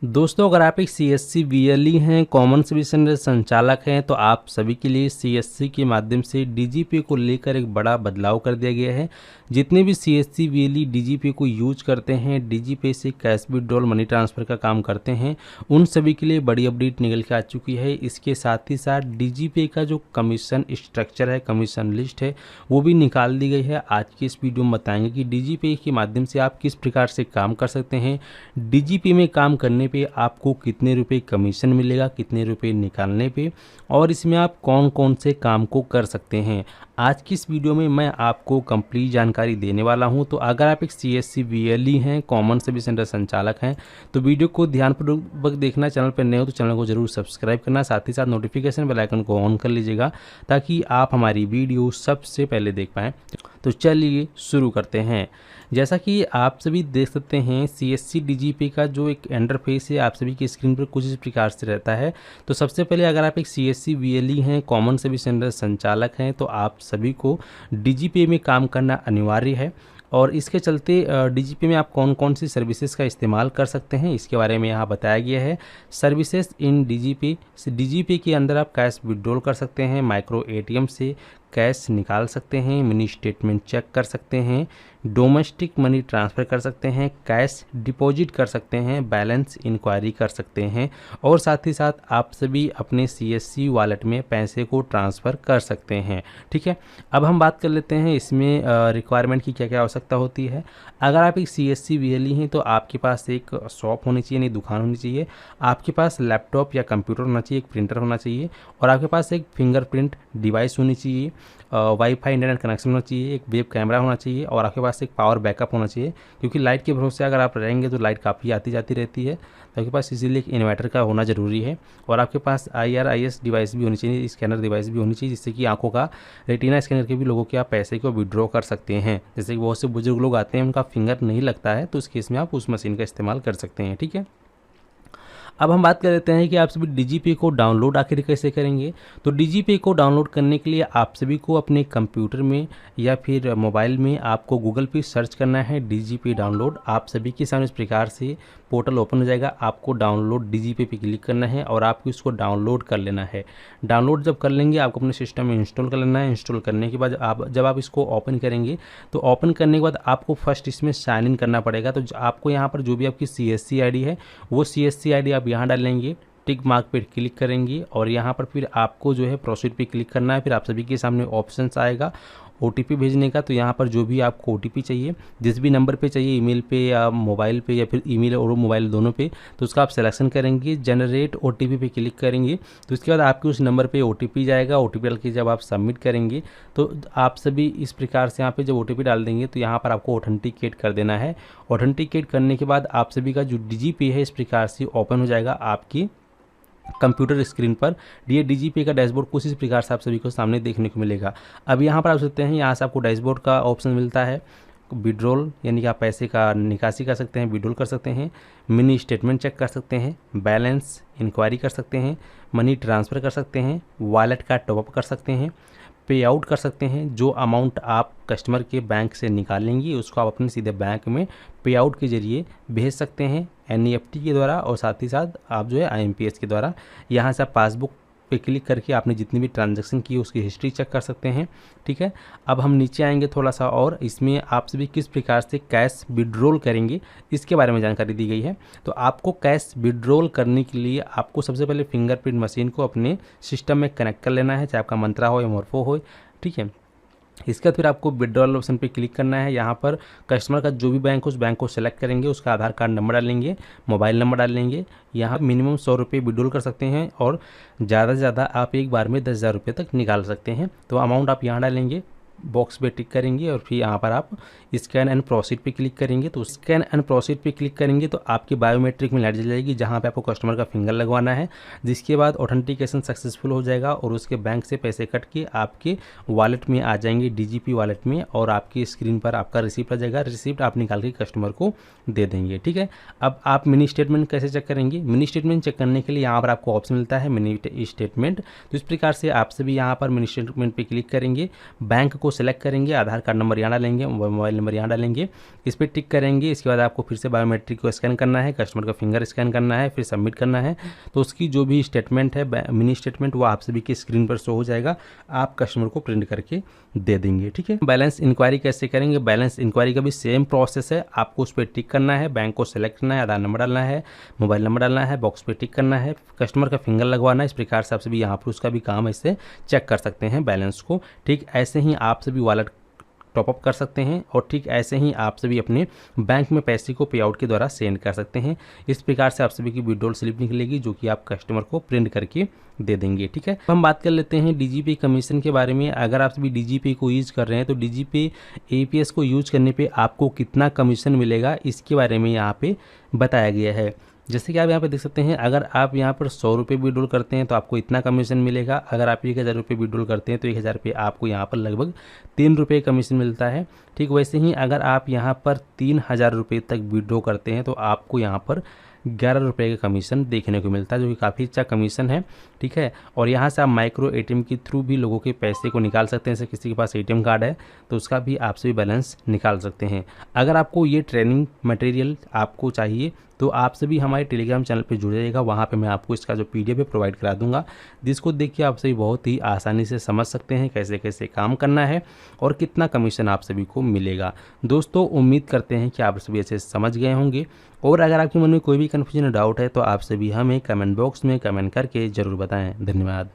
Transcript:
दोस्तों, अगर आप एक सीएससी वीएलई हैं, कॉमन सर्विस सेंटर संचालक हैं, तो आप सभी के लिए सीएससी के माध्यम से डीजीपे को लेकर एक बड़ा बदलाव कर दिया गया है। जितने भी सीएससी वीएलई डीजीपे को यूज करते हैं, डीजीपे से कैश विड्रॉल मनी ट्रांसफ़र का काम करते हैं, उन सभी के लिए बड़ी अपडेट निकल के आ चुकी है। इसके साथ ही साथ डीजीपे का जो कमीशन स्ट्रक्चर है, कमीशन लिस्ट है, वो भी निकाल दी गई है। आज की इस वीडियो में बताएंगे कि डीजीपे के माध्यम से आप किस प्रकार से काम कर सकते हैं, डीजीपे में काम करने पे आपको कितने रुपए कमीशन मिलेगा, कितने रुपए निकालने पे, और इसमें आप कौन कौन से काम को कर सकते हैं। आज की इस वीडियो में मैं आपको कंप्लीट जानकारी देने वाला हूं। तो अगर आप एक सीएससी वीएलई हैं, कॉमन सर्विस सेंटर संचालक हैं, तो वीडियो को ध्यानपूर्वक देखना। चैनल पर नए हो तो चैनल को जरूर सब्सक्राइब करना, साथ ही साथ नोटिफिकेशन बेल आइकन को ऑन कर लीजिएगा ताकि आप हमारी वीडियो सबसे पहले देख पाएँ। तो चलिए शुरू करते हैं। जैसा कि आप सभी देख सकते हैं, सीएससी डीजीपे का जो एक इंटरफेस है आप सभी की स्क्रीन पर कुछ इस प्रकार से रहता है। तो सबसे पहले अगर आप एक सीएससी वीएलई हैं, कॉमन सर्विस सेंटर संचालक हैं, तो आप सभी को डीजीपे में काम करना अनिवार्य है। और इसके चलते डीजीपे में आप कौन कौन सी सर्विसेज का इस्तेमाल कर सकते हैं, इसके बारे में यहाँ बताया गया है। सर्विसेज इन डीजीपे के अंदर आप कैश विड्रॉल कर सकते हैं, माइक्रो एटीएम से कैश निकाल सकते हैं, मिनी स्टेटमेंट चेक कर सकते हैं, डोमेस्टिक मनी ट्रांसफ़र कर सकते हैं, कैश डिपॉजिट कर सकते हैं, बैलेंस इंक्वायरी कर सकते हैं, और साथ ही साथ आप सभी अपने सीएससी वॉलेट में पैसे को ट्रांसफ़र कर सकते हैं। ठीक है, अब हम बात कर लेते हैं इसमें रिक्वायरमेंट की क्या क्या आवश्यकता होती है। अगर आप एक सीएससी वीएलई हैं तो आपके पास एक शॉप होनी चाहिए, नहीं दुकान होनी चाहिए, आपके पास लैपटॉप या कंप्यूटर होना चाहिए, एक प्रिंटर होना चाहिए, और आपके पास एक फिंगरप्रिंट डिवाइस होनी चाहिए, वाईफाई इंटरनेट कनेक्शन होना चाहिए, एक वेब कैमरा होना चाहिए, और आपके पास एक पावर बैकअप होना चाहिए, क्योंकि लाइट के भरोसे अगर आप रहेंगे तो लाइट काफ़ी आती जाती रहती है। तो आपके पास इसीलिए एक इन्वर्टर का होना ज़रूरी है। और आपके पास IRIS डिवाइस भी होनी चाहिए, स्कैनर डिवाइस भी होनी चाहिए, जिससे कि आंखों का रेटिना स्कैनर के भी लोगों के आप पैसे को विड्रॉ कर सकते हैं। जैसे कि बहुत से बुजुर्ग लोग आते हैं, उनका फिंगर नहीं लगता है, तो उस केस में आप उस मशीन का इस्तेमाल कर सकते हैं। ठीक है, अब हम बात कर लेते हैं कि आप सभी डीजीपे को डाउनलोड आखिर कैसे करेंगे। तो डीजीपे को डाउनलोड करने के लिए आप सभी को अपने कंप्यूटर में या फिर मोबाइल में आपको गूगल पे सर्च करना है डीजीपे डाउनलोड। आप सभी के सामने इस प्रकार से पोर्टल ओपन हो जाएगा, आपको डाउनलोड डीजीपे पे क्लिक करना है और आपको इसको डाउनलोड कर लेना है। डाउनलोड जब कर लेंगे आपको अपने सिस्टम में इंस्टॉल कर लेना है। इंस्टॉल करने के बाद जब आप इसको ओपन करेंगे तो ओपन करने के बाद आपको फर्स्ट इसमें साइन इन करना पड़ेगा। तो आपको यहाँ पर जो भी आपकी सीएससी आईडी है वो सीएससी आईडी आप यहाँ डालेंगे, टिक मार्क पे क्लिक करेंगे, और यहाँ पर फिर आपको जो है प्रोसीड पे क्लिक करना है। फिर आप सभी के सामने ऑप्शंस आएगा ओटीपी भेजने का। तो यहाँ पर जो भी आपको ओटीपी चाहिए, जिस भी नंबर पे चाहिए, ईमेल पे या मोबाइल पे या फिर ईमेल और मोबाइल दोनों पे, तो उसका आप सिलेक्शन करेंगे, जनरेट ओटीपी पे क्लिक करेंगे। तो उसके बाद आपके उस नंबर पे ओटीपी जाएगा। ओटीपी डाल के जब आप सबमिट करेंगे तो आप सभी इस प्रकार से यहाँ पे जब ओटीपी डाल देंगे तो यहाँ पर आपको ऑथेंटिकेट कर देना है। ऑथेंटिकेट करने के बाद आप सभी का जो डीजीपे है इस प्रकार से ओपन हो जाएगा आपकी कंप्यूटर स्क्रीन पर। ये डीजीपे का डैशबोर्ड कुछ इस प्रकार से आप सभी को सामने देखने को मिलेगा। अब यहाँ पर आप सकते हैं, यहाँ से आपको डैशबोर्ड का ऑप्शन मिलता है, विड्रॉल यानी कि आप पैसे का निकासी कर सकते हैं, विड्रॉल कर सकते हैं, मिनी स्टेटमेंट चेक कर सकते हैं, बैलेंस इंक्वायरी कर सकते हैं, मनी ट्रांसफ़र कर सकते हैं, वॉलेट का टॉपअप कर सकते हैं, पे आउट कर सकते हैं। जो अमाउंट आप कस्टमर के बैंक से निकालेंगे उसको आप अपने सीधे बैंक में पे आउट के जरिए भेज सकते हैं NEFT के द्वारा, और साथ ही साथ आप जो है IMPS के द्वारा। यहाँ से आप पासबुक पे क्लिक करके आपने जितनी भी ट्रांजैक्शन की उसकी हिस्ट्री चेक कर सकते हैं। ठीक है, अब हम नीचे आएंगे थोड़ा सा, और इसमें आप सभी किस प्रकार से कैश विड्रॉल करेंगे इसके बारे में जानकारी दी गई है। तो आपको कैश विड्रॉल करने के लिए आपको सबसे पहले फिंगरप्रिंट मशीन को अपने सिस्टम में कनेक्ट कर लेना है, चाहे आपका मंत्रा हो या मोरफो हो। ठीक है, इसके बाद फिर आपको विड्रॉल ऑप्शन पे क्लिक करना है। यहाँ पर कस्टमर का जो भी बैंक हो उस बैंक को सेलेक्ट करेंगे, उसका आधार कार्ड नंबर डालेंगे, मोबाइल नंबर डालेंगे। यहाँ मिनिमम 100 रुपये विड्रॉल कर सकते हैं, और ज़्यादा से ज़्यादा आप एक बार में 10,000 रुपये तक निकाल सकते हैं। तो अमाउंट आप यहाँ डालेंगे, बॉक्स पे टिक करेंगे, और फिर यहाँ पर आप स्कैन एंड प्रोसीड पे क्लिक करेंगे। तो स्कैन एंड प्रोसीड पे क्लिक करेंगे तो आपकी बायोमेट्रिक में लाइट जल जाएगी, जहाँ पे आपको कस्टमर का फिंगर लगवाना है। जिसके बाद ऑथेंटिकेशन सक्सेसफुल हो जाएगा और उसके बैंक से पैसे कट के आपके वॉलेट में आ जाएंगे, डीजीपी वॉलेट में, और आपकी स्क्रीन पर आपका रिसिप्ट आ जाएगा। रिसिप्ट आप निकाल के कस्टमर को दे देंगे। ठीक है, अब आप मिनी स्टेटमेंट कैसे चेक करेंगे। मिनी स्टेटमेंट चेक करने के लिए यहाँ पर आपको ऑप्शन मिलता है मिनी स्टेटमेंट। तो इस प्रकार से आप सभी यहाँ पर मिनी स्टेटमेंट पे क्लिक करेंगे, बैंक को सिलेक्ट करेंगे, आधार कार्ड नंबर यहाँ डालेंगे, मोबाइल नंबर यहाँ डालेंगे, इस पर टिक करेंगे। इसके बाद आपको फिर से बायोमेट्रिक को स्कैन करना है, कस्टमर का फिंगर स्कैन करना है, फिर सबमिट करना है। तो उसकी जो भी स्टेटमेंट है, मिनी स्टेटमेंट, वो आप सभी की स्क्रीन पर शो हो जाएगा, आप कस्टमर को प्रिंट करके दे देंगे। ठीक है, बैलेंस इंक्वायरी कैसे करेंगे? बैलेंस इंक्वायरी का भी सेम प्रोसेस है, आपको उस पर टिक करना है, बैंक को सेलेक्ट करना है, आधार नंबर डालना है, मोबाइल नंबर डालना है, बॉक्स पे टिक करना है, कस्टमर का फिंगर लगवाना है। इस प्रकार से आप सभी यहाँ पर उसका भी काम ऐसे चेक कर सकते हैं बैलेंस को। ठीक ऐसे ही आप सभी वॉलेट टॉपअप कर सकते हैं और ठीक ऐसे ही आप सभी अपने बैंक में पैसे को पे आउट के द्वारा सेंड कर सकते हैं। इस प्रकार से आप सभी की विड्रॉल स्लिप निकलेगी जो कि आप कस्टमर को प्रिंट करके दे देंगे। ठीक है, हम बात कर लेते हैं डीजीपे कमीशन के बारे में। अगर आप सभी डीजीपे को यूज कर रहे हैं तो डीजीपे एपीएस को यूज करने पे आपको कितना कमीशन मिलेगा, इसके बारे में यहाँ पे बताया गया है। जैसे कि आप यहाँ पे देख सकते हैं, अगर आप यहाँ पर 100 रुपये विड्रॉल करते हैं तो आपको इतना कमीशन मिलेगा। अगर आप 1000 रुपये विड्रॉल करते हैं तो 1000 रुपये आपको यहाँ पर लगभग 3 रुपये कमीशन मिलता है। ठीक वैसे ही अगर आप यहाँ पर 3000 रुपये तक विड्रॉ करते हैं तो आपको यहाँ पर 11 रुपये का कमीशन देखने को मिलता है, जो कि काफ़ी अच्छा कमीशन है। ठीक है, और यहाँ से आप माइक्रो एटीएम के थ्रू भी लोगों के पैसे को निकाल सकते हैं। जैसे किसी के पास एटीएम कार्ड है तो उसका भी आप सभी बैलेंस निकाल सकते हैं। अगर आपको ये ट्रेनिंग मटेरियल आपको चाहिए तो आप सभी हमारे टेलीग्राम चैनल पे जुड़ जाइएगा, वहाँ पे मैं आपको इसका जो पीडीएफ है प्रोवाइड करा दूंगा, जिसको देख के आप सभी बहुत ही आसानी से समझ सकते हैं कैसे कैसे काम करना है और कितना कमीशन आप सभी को मिलेगा। दोस्तों, उम्मीद करते हैं कि आप सभी ऐसे समझ गए होंगे, और अगर आपके मन में कोई भी कन्फ्यूजन डाउट है तो आप सभी हमें कमेंट बॉक्स में कमेंट करके ज़रूर बताएं। धन्यवाद।